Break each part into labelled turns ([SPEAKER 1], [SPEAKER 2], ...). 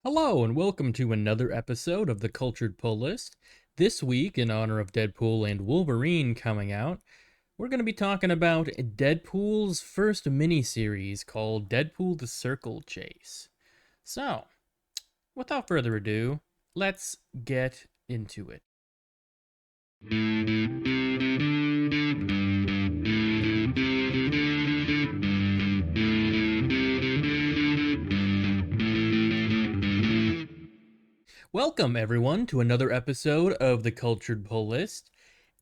[SPEAKER 1] Hello, and welcome to another episode of the Cultured Pull List. This week, in honor of Deadpool and Wolverine coming out, we're going to be talking about Deadpool's first miniseries called Deadpool the Circle Chase. So, without further ado, let's get into it. Welcome, everyone, to another episode of the Cultured Pull List.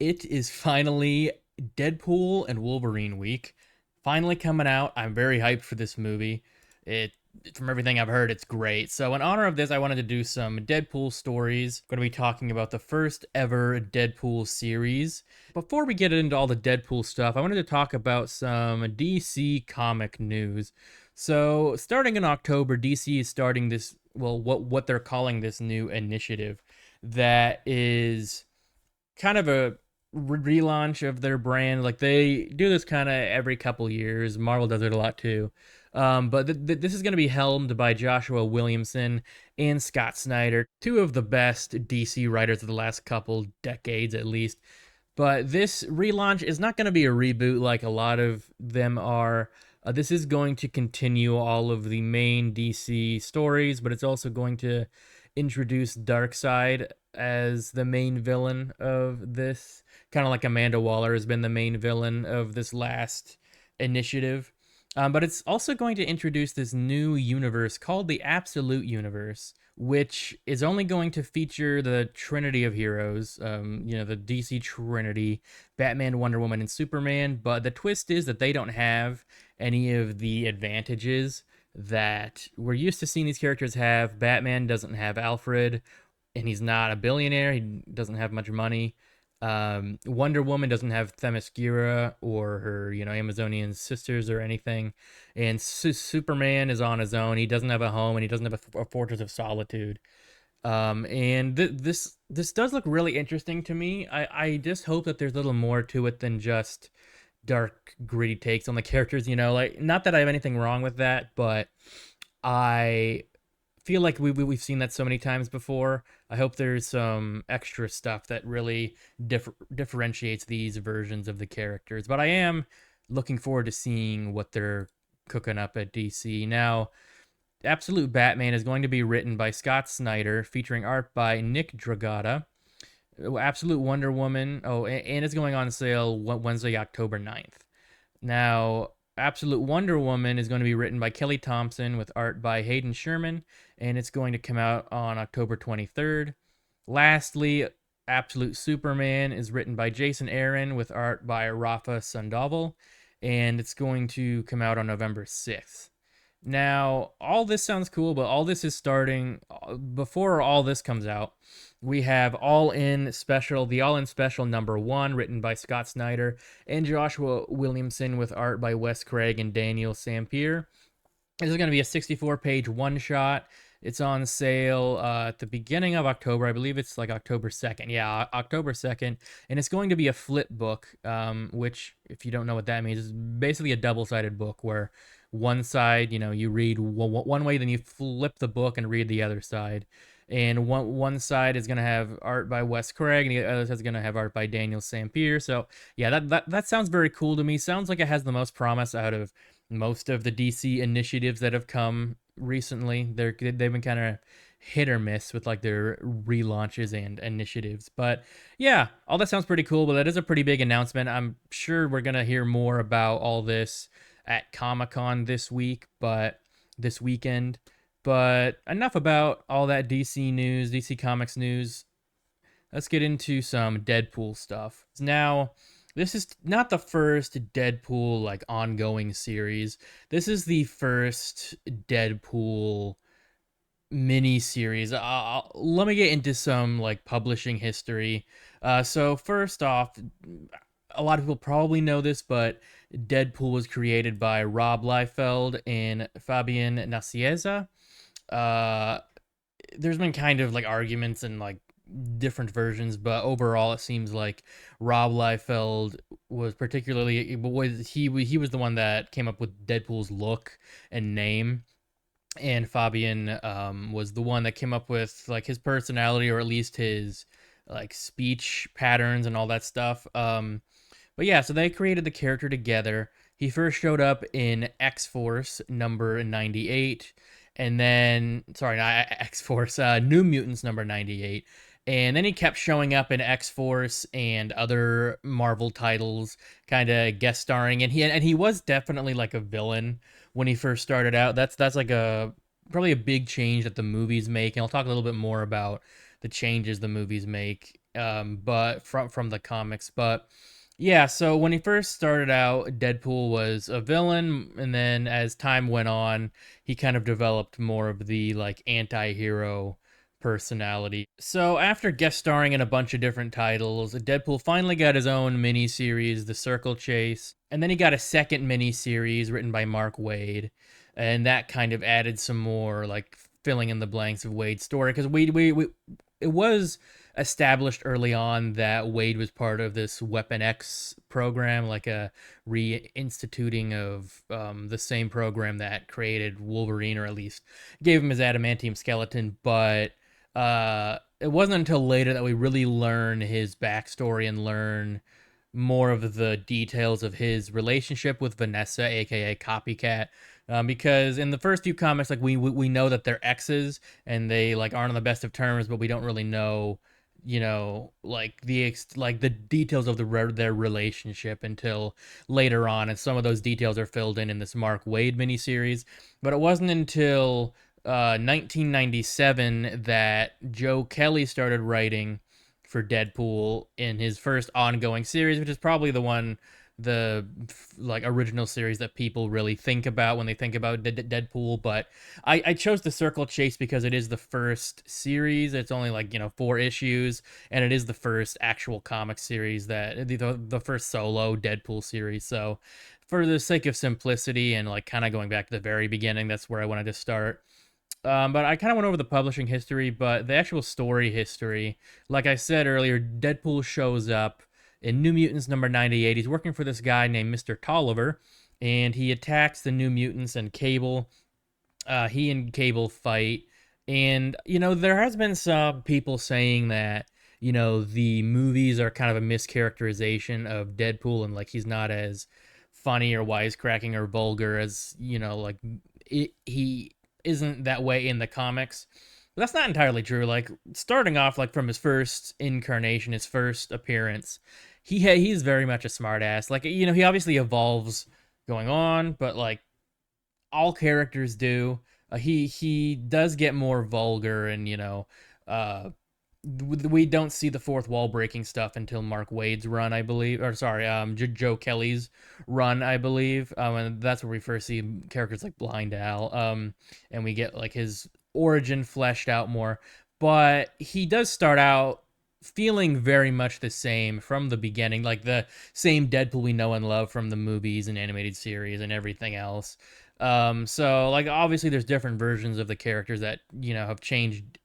[SPEAKER 1] It is finally Deadpool and Wolverine week. Finally coming out. I'm very hyped for this movie. It From everything I've heard, it's great. So in honor of this, I wanted to do some Deadpool stories. I'm going to be talking about the first ever Deadpool series. Before we get into all the Deadpool stuff, I wanted to talk about some DC comic news. So, starting in October, DC is starting this, well, what they're calling this new initiative that is kind of a relaunch of their brand. Like they do this kind of every couple years. Marvel does it a lot too. But this is going to be helmed by Joshua Williamson and Scott Snyder, two of the best DC writers of the last couple decades at least. But this relaunch is not going to be a reboot like a lot of them are. This is going to continue all of the main DC stories, but it's also going to introduce Darkseid as the main villain of this. Kind of like Amanda Waller has been the main villain of this last initiative. But it's also going to introduce this new universe called the Absolute Universe, which is only going to feature the Trinity of heroes, the DC Trinity, Batman, Wonder Woman, and Superman. But the twist is that they don't have any of the advantages that we're used to seeing these characters have. Batman doesn't have Alfred, and he's not a billionaire. He doesn't have much money. Wonder Woman doesn't have Themyscira or her, Amazonian sisters or anything. And Superman is on his own. He doesn't have a home, and he doesn't have a fortress of solitude. And this does look really interesting to me. I just hope that there's a little more to it than just dark, gritty takes on the characters. Like, not that I have anything wrong with that, but I feel like we've seen that so many times before. I hope there's some extra stuff that really differentiates these versions of the characters. But I am looking forward to seeing what they're cooking up at DC. Now, Absolute Batman is going to be written by Scott Snyder, featuring art by Nick Dragotta. Absolute Wonder Woman, and it's going on sale Wednesday, October 9th. Now, Absolute Wonder Woman is going to be written by Kelly Thompson with art by Hayden Sherman, and it's going to come out on October 23rd. Lastly, Absolute Superman is written by Jason Aaron with art by Rafa Sandoval, and it's going to come out on November 6th. Now, all this sounds cool, but all this is starting before all this comes out. We have the All In Special #1, written by Scott Snyder and Joshua Williamson, with art by Wes Craig and Daniel Sampier. This is going to be a 64-page one shot. It's on sale at the beginning of October. I believe it's like October 2nd. Yeah, October 2nd. And it's going to be a flip book, which, if you don't know what that means, is basically a double-sided book where one side, you read one way, then you flip the book and read the other side. And one side is going to have art by Wes Craig, and the other side is going to have art by Daniel Sampier. So, yeah, that sounds very cool to me. Sounds like it has the most promise out of most of the DC initiatives that have come recently. They've been kind of hit or miss with like their relaunches and initiatives. But yeah, all that sounds pretty cool, but that is a pretty big announcement. I'm sure we're going to hear more about all this at Comic-Con this weekend. But enough about all that DC news, DC Comics news. Let's get into some Deadpool stuff. Now, this is not the first Deadpool like ongoing series. This is the first Deadpool mini series. Let me get into some like publishing history. So first off, a lot of people probably know this, but Deadpool was created by Rob Liefeld and Fabian Nicieza. Uh, there's been kind of like arguments and like different versions, but overall it seems like Rob Liefeld he was the one that came up with Deadpool's look and name. and Fabian was the one that came up with like his personality, or at least his like speech patterns and all that stuff. But yeah, so they created the character together. He first showed up in X Force number 98, and then, sorry, not X Force, New Mutants number 98. And then he kept showing up in X Force and other Marvel titles, kind of guest starring. And he was definitely like a villain when he first started out. That's like a probably a big change that the movies make, and I'll talk a little bit more about the changes the movies make, but from the comics. But yeah, so when he first started out, Deadpool was a villain, and then as time went on, he kind of developed more of the like anti-hero personality. So after guest starring in a bunch of different titles, Deadpool finally got his own miniseries, The Circle Chase, and then he got a second miniseries written by Mark Waid, and that kind of added some more like filling in the blanks of Wade's story, because we it was established early on that Wade was part of this Weapon X program, like a reinstituting of the same program that created Wolverine, or at least gave him his adamantium skeleton. But it wasn't until later that we really learn his backstory and learn more of the details of his relationship with Vanessa, aka Copycat. Because in the first few comics, like we know that they're exes and they like aren't on the best of terms, but we don't really know, like like the details of their relationship until later on, and some of those details are filled in this Mark Waid miniseries. But it wasn't until 1997 that Joe Kelly started writing for Deadpool in his first ongoing series, which is probably the like original series that people really think about when they think about Deadpool. But I chose the Circle Chase because it is the first series. It's only like 4 issues, and it is the first actual comic series that the first solo Deadpool series. So for the sake of simplicity and like kind of going back to the very beginning, that's where I wanted to start. But I kind of went over the publishing history, but the actual story history, like I said earlier, Deadpool shows up in New Mutants number 98. He's working for this guy named Mr. Tolliver, and he attacks the New Mutants and Cable. He and Cable fight, and there has been some people saying that the movies are kind of a mischaracterization of Deadpool, and like he's not as funny or wisecracking or vulgar as like he isn't that way in the comics. But that's not entirely true. Like starting off like from his first incarnation, his first appearance, he's very much a smartass. Like he obviously evolves going on, but like all characters do. He does get more vulgar, and uh, we don't see the fourth wall breaking stuff until Mark Wade's run, I believe, or sorry, Joe Kelly's run, I believe, and that's where we first see characters like Blind Al, and we get like his origin fleshed out more. But he does start out feeling very much the same from the beginning, like the same Deadpool we know and love from the movies and animated series and everything else. So like obviously there's different versions of the characters that have changed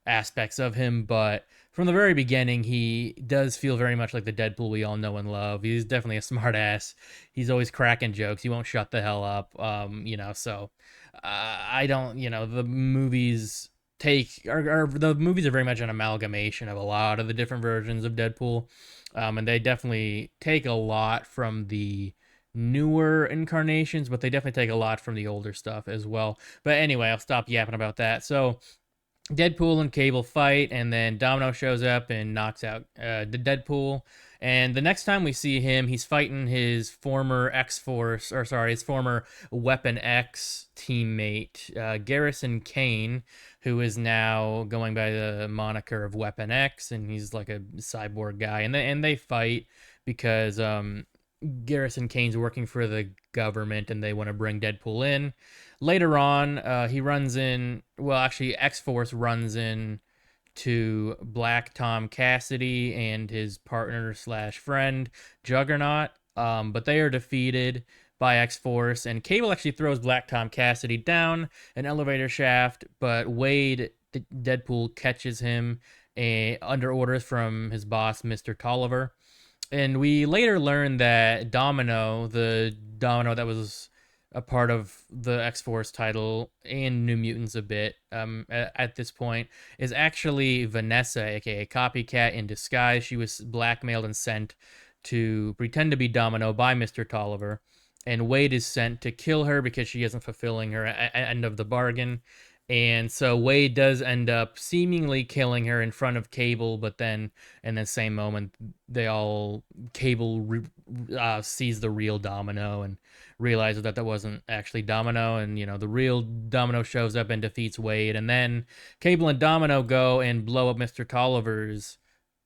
[SPEAKER 1] aspects of him, but from the very beginning, he does feel very much like the Deadpool we all know and love. He's definitely a smart ass. He's always cracking jokes. He won't shut the hell up. So I don't, the movies the movies are very much an amalgamation of a lot of the different versions of Deadpool. And they definitely take a lot from the newer incarnations, but they definitely take a lot from the older stuff as well. But anyway, I'll stop yapping about that. So Deadpool and Cable fight, and then Domino shows up and knocks out the Deadpool. And the next time we see him, he's fighting his former X Force, or sorry, his former Weapon X teammate, Garrison Kane, who is now going by the moniker of Weapon X, and he's like a cyborg guy. And they fight because Garrison Kane's working for the government, and they want to bring Deadpool in. Later on, he runs in. Well, actually, X Force runs in to Black Tom Cassidy and his partner slash friend Juggernaut. But they are defeated by X Force, and Cable actually throws Black Tom Cassidy down an elevator shaft, but Wade Deadpool catches him under orders from his boss, Mr. Tolliver. And we later learned that Domino, the Domino that was a part of the X-Force title and New Mutants a bit at this point, is actually Vanessa, aka Copycat in disguise. She was blackmailed and sent to pretend to be Domino by Mr. Tolliver, and Wade is sent to kill her because she isn't fulfilling her end of the bargain. And so Wade does end up seemingly killing her in front of Cable, but then in the same moment, they all sees the real Domino and realizes that wasn't actually Domino, and the real Domino shows up and defeats Wade, and then Cable and Domino go and blow up Mr. Tolliver's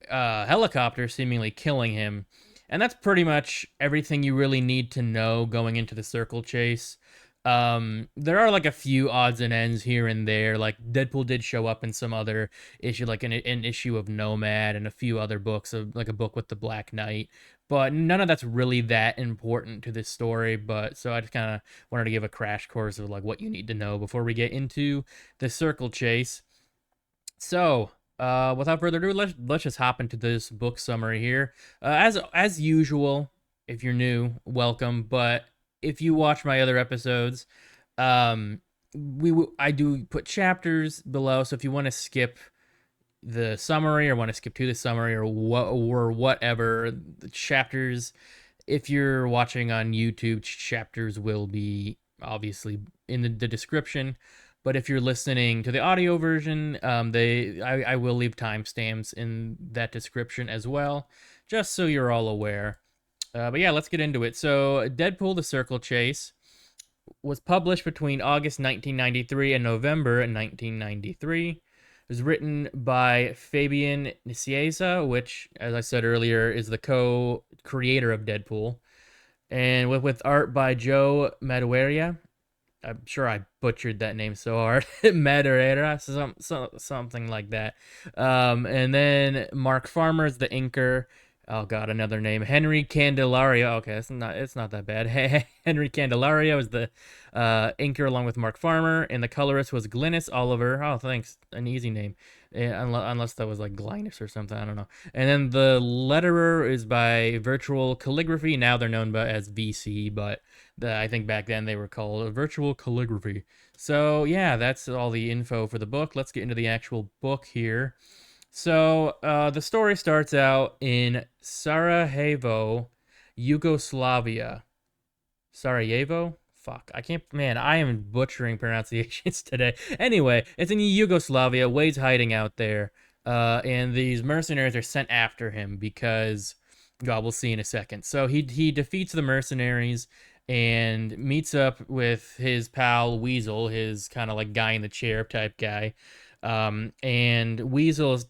[SPEAKER 1] helicopter, seemingly killing him. And that's pretty much everything you really need to know going into the circle chase. There are like a few odds and ends here and there. Like Deadpool did show up in some other issue, like an issue of Nomad and a few other books, of like a book with the Black Knight. But none of that's really that important to this story. But so I just kind of wanted to give a crash course of like what you need to know before we get into the circle chase. So, without further ado, let's just hop into this book summary here. As usual, if you're new, welcome. But if you watch my other episodes, um, I do put chapters below. So if you want to skip the summary or want to skip to the summary or whatever, the chapters, if you're watching on YouTube, chapters will be obviously in the description. But if you're listening to the audio version, I will leave timestamps in that description as well, just so you're all aware. But yeah, let's get into it. So, Deadpool: The Circle Chase was published between August 1993 and November 1993. It was written by Fabian Nicieza, which, as I said earlier, is the co-creator of Deadpool, and with art by Joe Madureira. I'm sure I butchered that name so hard. Madureira, something like that. And then Mark Farmer is the inker. Oh God, another name. Henry Candelario. Okay, it's not that bad. Henry Candelario is the inker along with Mark Farmer, and the colorist was Glynis Oliver. Oh, thanks, an easy name. Unless that was like Glynis or something, I don't know. And then the letterer is by Virtual Calligraphy. Now they're known as VC, but I think back then they were called Virtual Calligraphy. So yeah, that's all the info for the book. Let's get into the actual book here. So the story starts out in Sarajevo, Yugoslavia. Sarajevo? Fuck. I can't. Man, I am butchering pronunciations today. Anyway, it's in Yugoslavia. Wade's hiding out there. And these mercenaries are sent after him because. God, we'll see in a second. So he defeats the mercenaries and meets up with his pal Weasel, his kind of like guy in the chair type guy. And Weasel is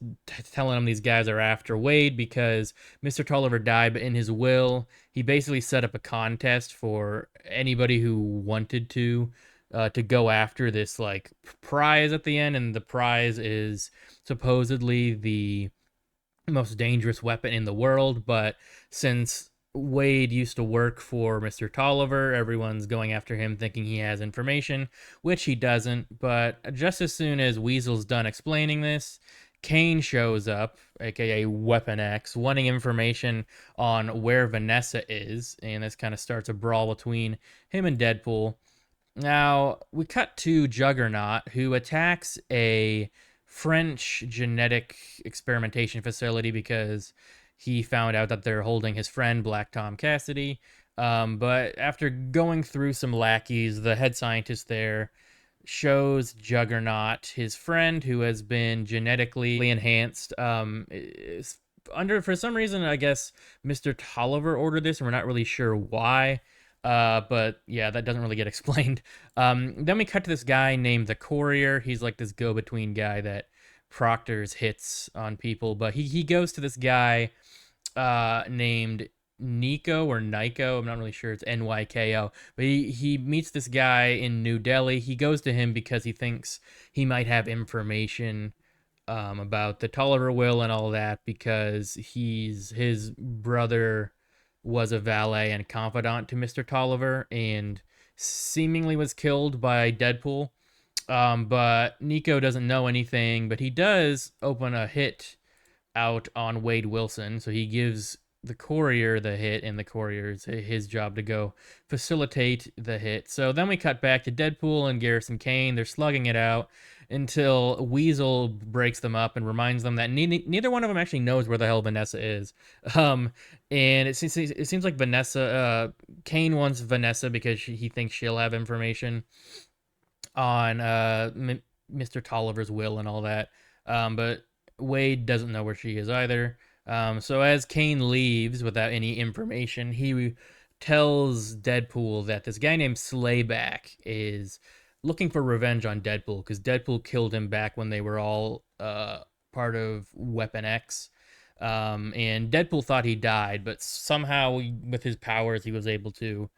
[SPEAKER 1] telling him these guys are after Wade because Mr. Tolliver died, but in his will, he basically set up a contest for anybody who wanted to go after this like prize at the end, and the prize is supposedly the most dangerous weapon in the world. But since Wade used to work for Mr. Tolliver, everyone's going after him thinking he has information, which he doesn't. But just as soon as Weasel's done explaining this, Kane shows up, aka Weapon X, wanting information on where Vanessa is, and this kind of starts a brawl between him and Deadpool. Now, we cut to Juggernaut, who attacks a French genetic experimentation facility because he found out that they're holding his friend, Black Tom Cassidy. But after going through some lackeys, the head scientist there shows Juggernaut his friend who has been genetically enhanced. For some reason, I guess Mr. Tolliver ordered this, and we're not really sure why. But yeah, that doesn't really get explained. Then we cut to this guy named the Courier. He's like this go-between guy that proctors hits on people. But he goes to this guy named Nico or Nyko. I'm not really sure. It's Nyko. But he meets this guy in New Delhi. He goes to him because he thinks he might have information about the Tolliver will and all that, because his brother was a valet and confidant to Mr. Tolliver and seemingly was killed by Deadpool. But Nico doesn't know anything, but he does open a hit out on Wade Wilson. So he gives the courier the hit, and the courier's his job to go facilitate the hit. So then we cut back to Deadpool and Garrison Kane. They're slugging it out until Weasel breaks them up and reminds them that neither one of them actually knows where the hell Vanessa is. Um, and it seems like Kane wants Vanessa because he thinks she'll have information on Mr. Tolliver's will and all that. But Wade doesn't know where she is either. So as Kane leaves without any information, he tells Deadpool that this guy named Slayback is looking for revenge on Deadpool because Deadpool killed him back when they were all part of Weapon X. And Deadpool thought he died, but somehow with his powers, he was able to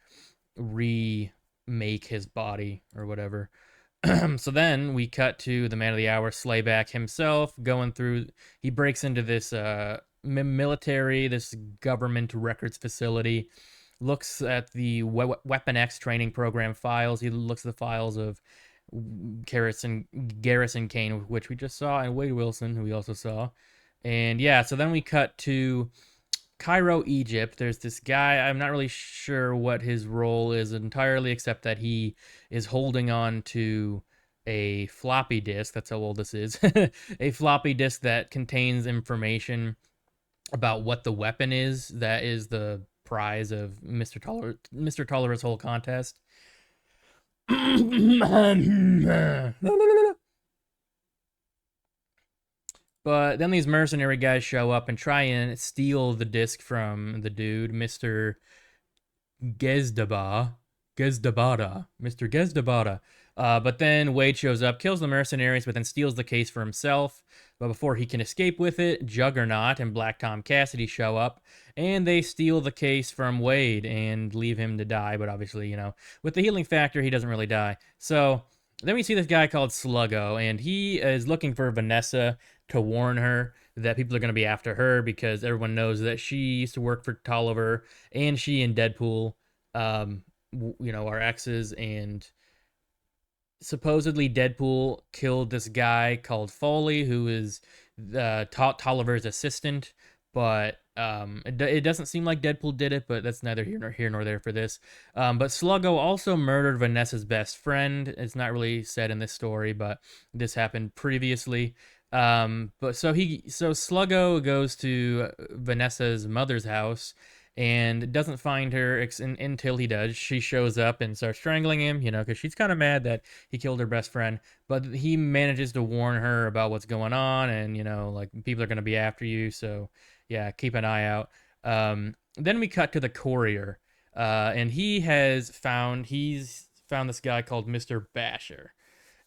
[SPEAKER 1] remake his body or whatever. So then we cut to the man of the hour, Slayback himself, going through. He breaks into this military, this government records facility, looks at the Weapon X training program files. He looks at the files of Garrison Kane, which we just saw, and Wade Wilson, who we also saw. And yeah, so then we cut to Cairo, Egypt. There's this guy. I'm not really sure what his role is entirely, except that he is holding on to a floppy disk. That's how old this is. A floppy disk that contains information about what the weapon is. That is the prize of Mr. Tolliver's whole contest. But then these mercenary guys show up and try and steal the disc from the dude, Mr. Mr. Gezdabada. But then Wade shows up, kills the mercenaries, but then steals the case for himself. But before he can escape with it, Juggernaut and Black Tom Cassidy show up, and they steal the case from Wade and leave him to die. But obviously, with the healing factor, he doesn't really die. So then we see this guy called Sluggo, and he is looking for Vanessa to warn her that people are going to be after her because everyone knows that she used to work for Tolliver, and she and Deadpool are exes, and supposedly Deadpool killed this guy called Foley, who is Tolliver's assistant, but it doesn't seem like Deadpool did it, but that's neither here nor there for this. But Sluggo also murdered Vanessa's best friend. It's not really said in this story, but this happened previously. But so Sluggo goes to Vanessa's mother's house and doesn't find her until he does. She shows up and starts strangling him, because she's kind of mad that he killed her best friend. But he manages to warn her about what's going on, and like people are going to be after you, so yeah, keep an eye out. Then we cut to the courier, and he's found this guy called Mr. Basher,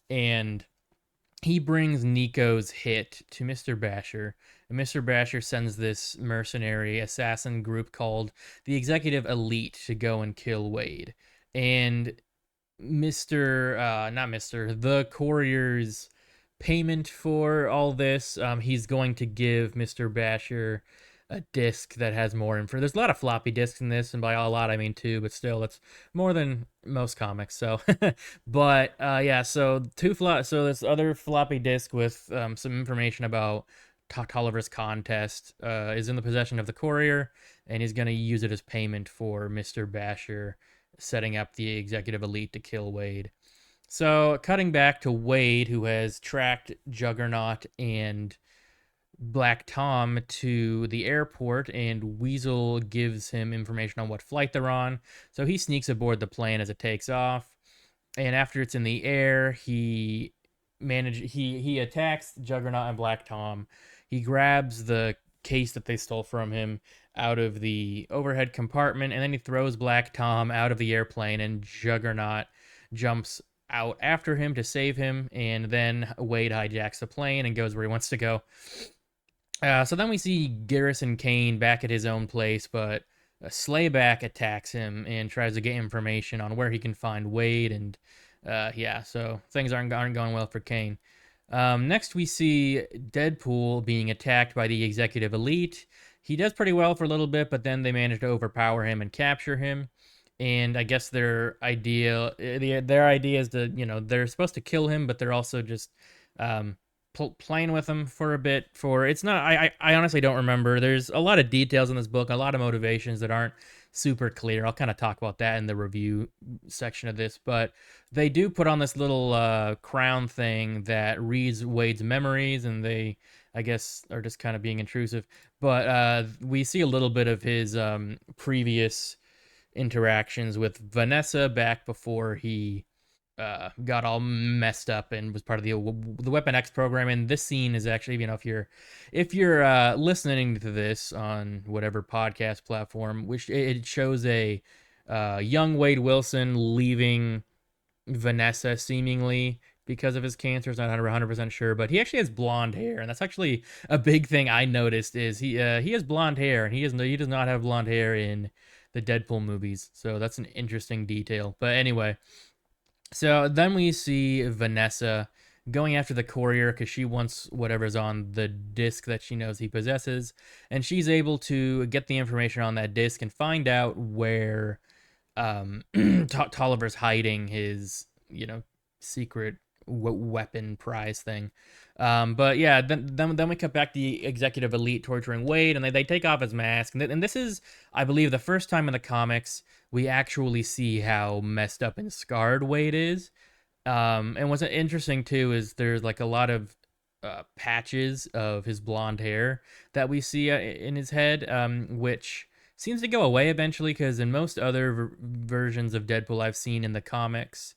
[SPEAKER 1] and he brings Nico's hit to Mr. Basher, and Mr. Basher sends this mercenary assassin group called the Executive Elite to go and kill Wade. And the courier's payment for all this, he's going to give Mr. Basher a disc that has more info. There's a lot of floppy disks in this, and by a lot I mean two, but still, that's more than most comics. So, but yeah, so so this other floppy disk with some information about Tolliver's contest is in the possession of the courier, and he's going to use it as payment for Mr. Basher setting up the Executive Elite to kill Wade. So, cutting back to Wade, who has tracked Juggernaut and Black Tom to the airport, and Weasel gives him information on what flight they're on. So he sneaks aboard the plane as it takes off, and after it's in the air, he attacks Juggernaut and Black Tom. He grabs the case that they stole from him out of the overhead compartment, and then he throws Black Tom out of the airplane, and Juggernaut jumps out after him to save him, and then Wade hijacks the plane and goes where he wants to go. So then we see Garrison Kane back at his own place, but Slayback attacks him and tries to get information on where he can find Wade, and yeah, so things aren't going well for Kane. Next, we see Deadpool being attacked by the Executive Elite. He does pretty well for a little bit, but then they manage to overpower him and capture him. And I guess their idea is to, they're supposed to kill him, but they're also just playing with him for a bit. For it's not. I honestly don't remember. There's a lot of details in this book, a lot of motivations that aren't super clear. I'll kind of talk about that in the review section of this, but they do put on this little crown thing that reads Wade's memories, and they, I guess, are just kind of being intrusive. But we see a little bit of his previous interactions with Vanessa back before he got all messed up and was part of the Weapon X program. And this scene is actually, if you're listening to this on whatever podcast platform, which it shows a young Wade Wilson leaving Vanessa seemingly because of his cancer. It's not 100% sure, but he actually has blonde hair, and that's actually a big thing I noticed. Is he has blonde hair, and he does not have blonde hair in the Deadpool movies. So that's an interesting detail. But anyway, so then we see Vanessa going after the courier because she wants whatever's on the disc that she knows he possesses, and she's able to get the information on that disc and find out where Tolliver's hiding his, secret weapon prize thing. But yeah, then we cut back to the executive elite torturing Wade, and they take off his mask, and this is, I believe, the first time in the comics we actually see how messed up and scarred Wade is. And what's interesting too is there's like a lot of patches of his blonde hair that we see in his head, which seems to go away eventually because in most other versions of Deadpool I've seen in the comics,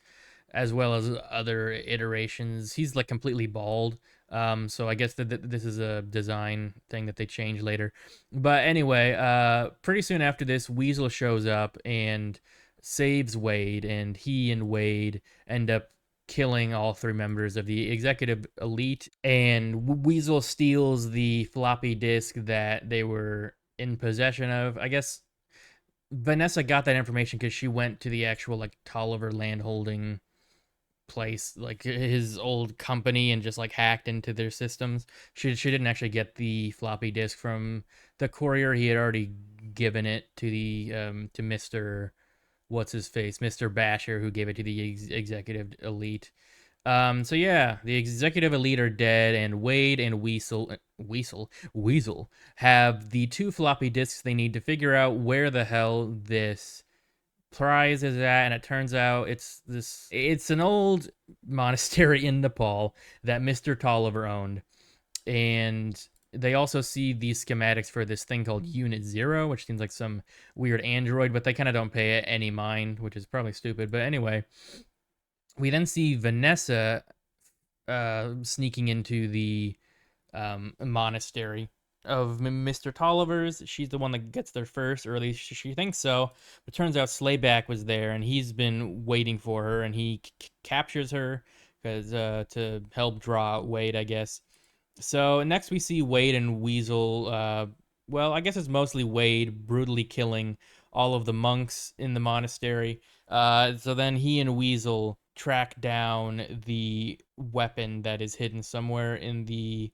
[SPEAKER 1] as well as other iterations, he's like completely bald. So I guess that this is a design thing that they changed later. But anyway, pretty soon after this, Weasel shows up and saves Wade, and he and Wade end up killing all three members of the executive elite. And Weasel steals the floppy disk that they were in possession of. I guess Vanessa got that information because she went to the actual like Tolliver landholding place, like his old company, and just like hacked into their systems. She didn't actually get the floppy disk from the courier. He had already given it to the to Mr. What's his face, Mr. Basher, who gave it to the executive elite. So yeah, the executive elite are dead, and Wade and Weasel have the two floppy disks they need to figure out where the hell this prize is at. And it turns out it's an old monastery in Nepal that Mr. Tolliver owned. And they also see these schematics for this thing called Unit Zero, which seems like some weird android, but they kind of don't pay it any mind, which is probably stupid. But anyway, we then see Vanessa sneaking into the monastery of Mr. Tolliver's. She's the one that gets there first, or at least she thinks so. But turns out Slayback was there, and he's been waiting for her, and he captures her because to help draw out Wade, I guess. So next we see Wade and Weasel. Well, I guess it's mostly Wade brutally killing all of the monks in the monastery. So then he and Weasel track down the weapon that is hidden somewhere in the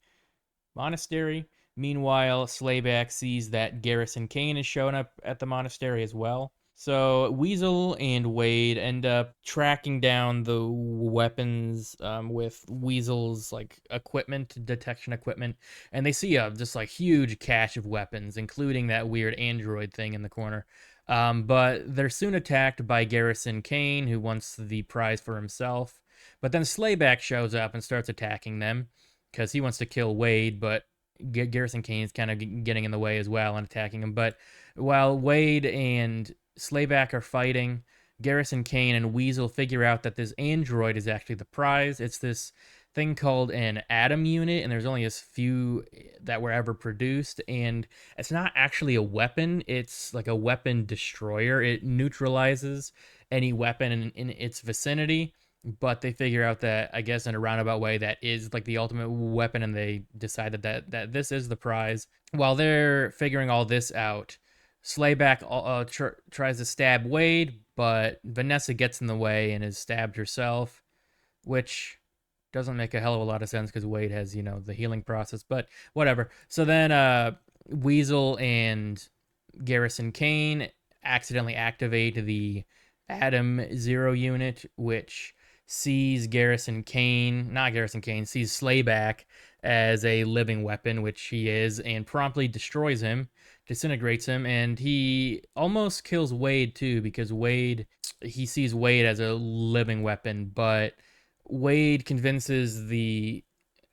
[SPEAKER 1] monastery. Meanwhile, Slayback sees that Garrison Kane is showing up at the monastery as well. So Weasel and Wade end up tracking down the weapons with Weasel's like equipment, detection equipment, and they see a just like huge cache of weapons, including that weird android thing in the corner. But they're soon attacked by Garrison Kane, who wants the prize for himself. But then Slayback shows up and starts attacking them because he wants to kill Wade, but Garrison Kane's kind of getting in the way as well and attacking him. But while Wade and Slayback are fighting, Garrison Kane and Weasel figure out that this android is actually the prize. It's this thing called an atom unit, and there's only a few that were ever produced, and it's not actually a weapon. It's like a weapon destroyer. It neutralizes any weapon in its vicinity, but they figure out that, I guess in a roundabout way, that is like the ultimate weapon, and they decide that this is the prize. While they're figuring all this out, Slayback tries to stab Wade, but Vanessa gets in the way and is stabbed herself, which doesn't make a hell of a lot of sense because Wade has, the healing process, but whatever. So then Weasel and Garrison Kane accidentally activate the Atom Zero unit, which sees Garrison Kane, not Garrison Kane, sees Slayback as a living weapon, which he is, and promptly destroys him, disintegrates him, and he almost kills Wade too, because he sees Wade as a living weapon, but Wade convinces the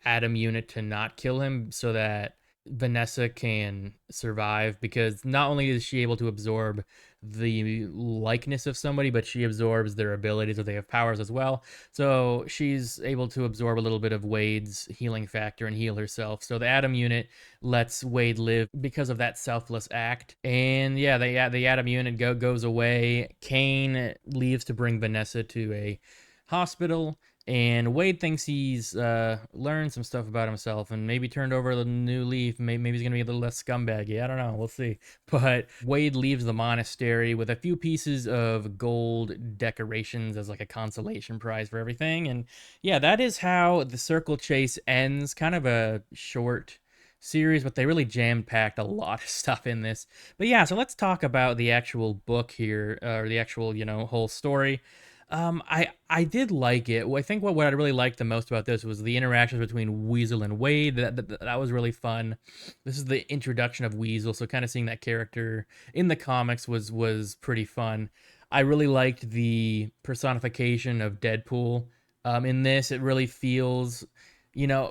[SPEAKER 1] Atom unit to not kill him so that Vanessa can survive, because not only is she able to absorb the likeness of somebody, but she absorbs their abilities, or they have powers as well. So she's able to absorb a little bit of Wade's healing factor and heal herself. So the Atom unit lets Wade live because of that selfless act. And yeah, the Atom unit goes away. Kane leaves to bring Vanessa to a hospital, and Wade thinks he's learned some stuff about himself and maybe turned over a new leaf. Maybe he's going to be a little less scumbaggy. I don't know. We'll see. But Wade leaves the monastery with a few pieces of gold decorations as like a consolation prize for everything. And yeah, that is how the Circle Chase ends. Kind of a short series, but they really jam-packed a lot of stuff in this. But yeah, so let's talk about the actual book here, or the actual, whole story. I did like it. I think what I really liked the most about this was the interactions between Weasel and Wade. That was really fun. This is the introduction of Weasel, so kind of seeing that character in the comics was pretty fun. I really liked the personification of Deadpool. In this, it really feels,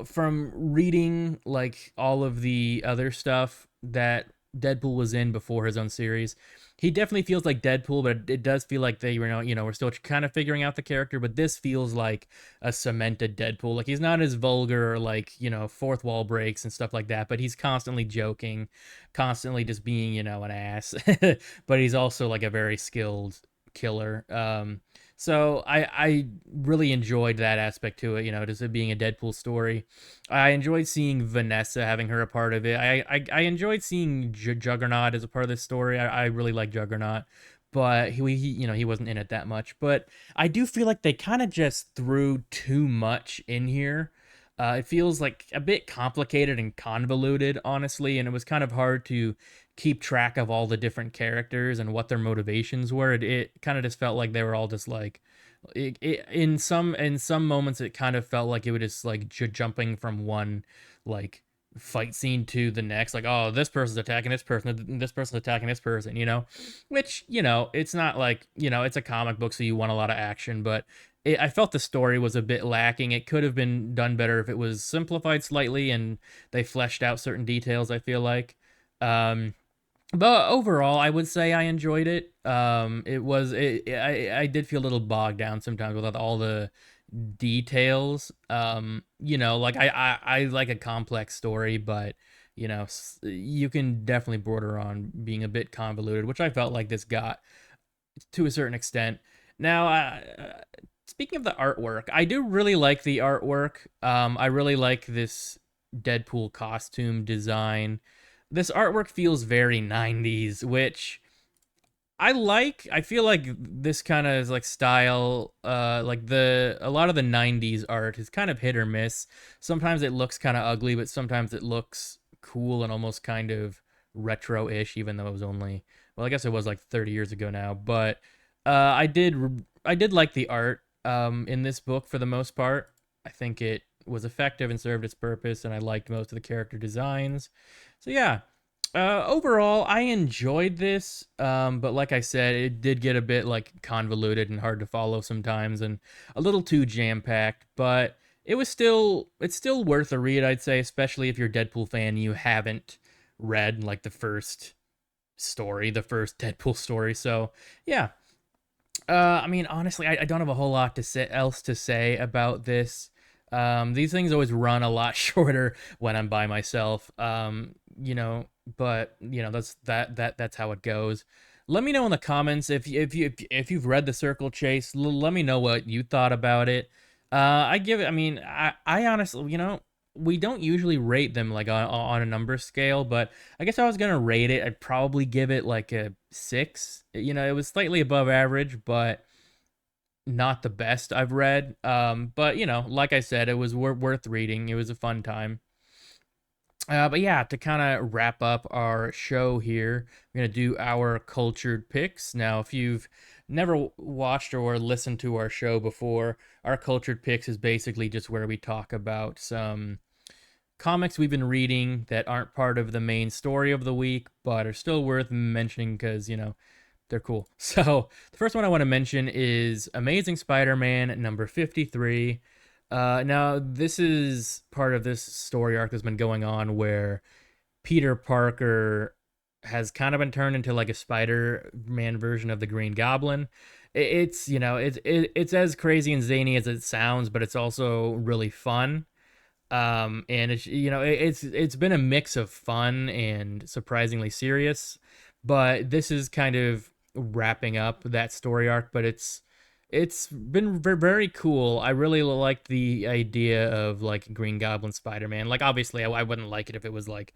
[SPEAKER 1] from reading like all of the other stuff that Deadpool was in before his own series, he definitely feels like Deadpool, but it does feel like they were, we're still kind of figuring out the character. But this feels like a cemented Deadpool. Like, he's not as vulgar, or like, fourth wall breaks and stuff like that. But he's constantly joking, constantly just being, an ass. But he's also like a very skilled killer. So I really enjoyed that aspect to it. Just it being a Deadpool story. I enjoyed seeing Vanessa, having her a part of it. I enjoyed seeing Juggernaut as a part of this story. I really like Juggernaut, but he wasn't in it that much. But I do feel like they kind of just threw too much in here. It feels like a bit complicated and convoluted, honestly, and it was kind of hard to keep track of all the different characters and what their motivations were. It kind of just felt like they were all just like, in some moments it kind of felt like it was just like jumping from one like fight scene to the next, like, oh, this person's attacking this person's attacking this person, which, it's not like, it's a comic book, so you want a lot of action, but I felt the story was a bit lacking. It could have been done better if it was simplified slightly and they fleshed out certain details, I feel like. Um but overall, I would say I enjoyed it. I did feel a little bogged down sometimes with all the details. Like I like a complex story, but you can definitely border on being a bit convoluted, which I felt like this got to a certain extent. Now, speaking of the artwork, I do really like the artwork. I really like this Deadpool costume design. This artwork feels very 90s, which I like. I feel like this kind of is like style, like the a lot of the 90s art is kind of hit or miss. Sometimes it looks kind of ugly, but sometimes it looks cool and almost kind of retro-ish, even though it was only, well, I guess it was like 30 years ago now. But I did like the art in this book for the most part. I think it was effective and served its purpose, and I liked most of the character designs. So yeah, overall, I enjoyed this, but like I said, it did get a bit like convoluted and hard to follow sometimes, and a little too jam packed. But it's still worth a read, I'd say, especially if you're a Deadpool fan. And you haven't read like the first Deadpool story. So yeah, I mean, honestly, I don't have a whole lot else to say about this. These things always run a lot shorter when I'm by myself. But that's how it goes. Let me know in the comments if you've read The Circle Chase. Let me know what you thought about it. I give it. I mean, I honestly, we don't usually rate them like on a number scale, but I guess if I was gonna rate it, I'd probably give it like a 6. It was slightly above average, but not the best I've read. But like I said, it was worth reading. It was a fun time. But yeah, to kind of wrap up our show here, we're gonna do our cultured picks. Now, if you've never watched or listened to our show before, our Cultured Picks is basically just where we talk about some comics we've been reading that aren't part of the main story of the week, but are still worth mentioning because, they're cool. So, the first one I want to mention is Amazing Spider Man number 53. Now, this is part of this story arc that's been going on where Peter Parker has kind of been turned into like a Spider-Man version of the Green Goblin. It's it's as crazy and zany as it sounds, but it's also really fun. And it's it's been a mix of fun and surprisingly serious, but this is kind of wrapping up that story arc. But it's been very cool. I really like the idea of like Green Goblin Spider-Man. Like obviously I wouldn't like it if it was like,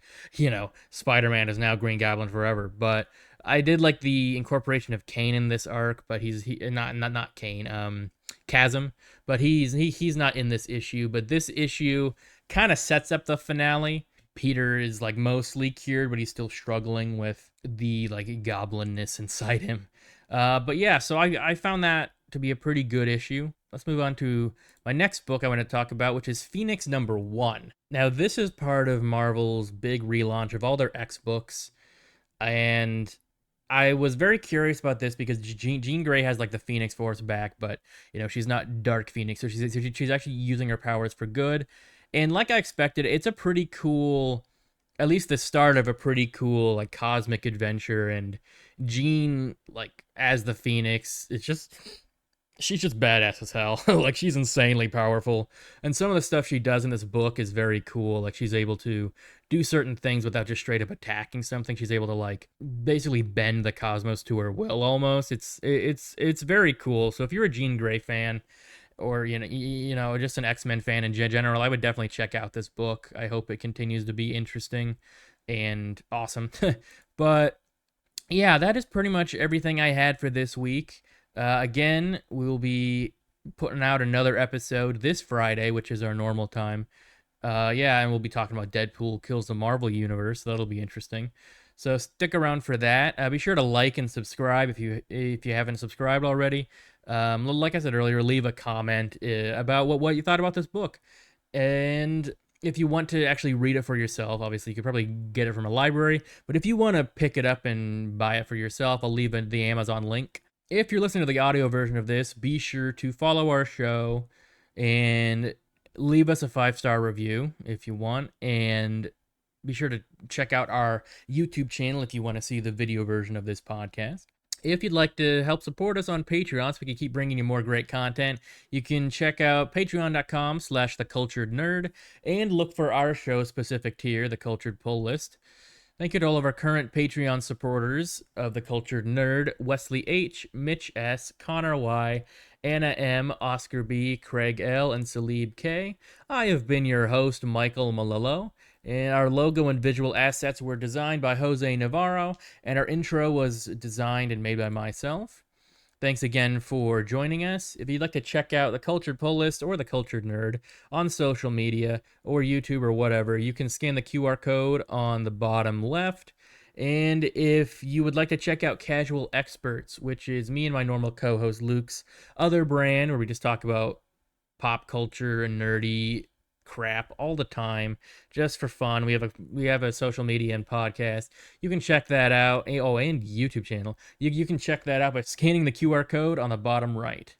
[SPEAKER 1] Spider-Man is now Green Goblin forever, but I did like the incorporation of Kane in this arc, but he not Kane, Chasm, but he's not in this issue, but this issue kind of sets up the finale. Peter is like mostly cured, but he's still struggling with the like goblinness inside him. But yeah, so I found that to be a pretty good issue. Let's move on to my next book I want to talk about, which is Phoenix number 1. Now, this is part of Marvel's big relaunch of all their X books, and I was very curious about this because Jean Grey has like the Phoenix Force back, but she's not Dark Phoenix, so she's actually using her powers for good. And like I expected, it's a pretty cool, at least the start of a pretty cool like cosmic adventure. And Jean, like as the Phoenix, she's just badass as hell. Like she's insanely powerful, and some of the stuff she does in this book is very cool. Like she's able to do certain things without just straight up attacking something. She's able to like basically bend the cosmos to her will almost. It's very cool. So if you're a Jean Grey fan, or just an X-Men fan in general, I would definitely check out this book. I hope it continues to be interesting and awesome. But yeah, that is pretty much everything I had for this week. Again, we will be putting out another episode this Friday, which is our normal time. Yeah, and we'll be talking about Deadpool kills the Marvel Universe. So that'll be interesting. So stick around for that. Be sure to like and subscribe if you haven't subscribed already. Like I said earlier, leave a comment about what you thought about this book, and if you want to actually read it for yourself, obviously you could probably get it from a library. But if you want to pick it up and buy it for yourself, I'll leave the Amazon link. If you're listening to the audio version of this, be sure to follow our show and leave us a 5-star review if you want, and be sure to check out our YouTube channel if you want to see the video version of this podcast. If you'd like to help support us on Patreon so we can keep bringing you more great content, you can check out patreon.com/theculturednerd and look for our show-specific tier, The Cultured Pull List. Thank you to all of our current Patreon supporters of The Cultured Nerd: Wesley H., Mitch S., Connor Y., Anna M., Oscar B., Craig L., and Salib K. I have been your host, Michael Malillo, and our logo and visual assets were designed by Jose Navarro, and our intro was designed and made by myself. Thanks again for joining us. If you'd like to check out The Cultured Pull List or The Cultured Nerd on social media or YouTube or whatever, you can scan the QR code on the bottom left. And if you would like to check out Casual Experts, which is me and my normal co-host Luke's other brand where we just talk about pop culture and nerdy crap all the time just for fun. We have a social media and podcast. You can check that out. Oh, and YouTube channel. You can check that out by scanning the QR code on the bottom right.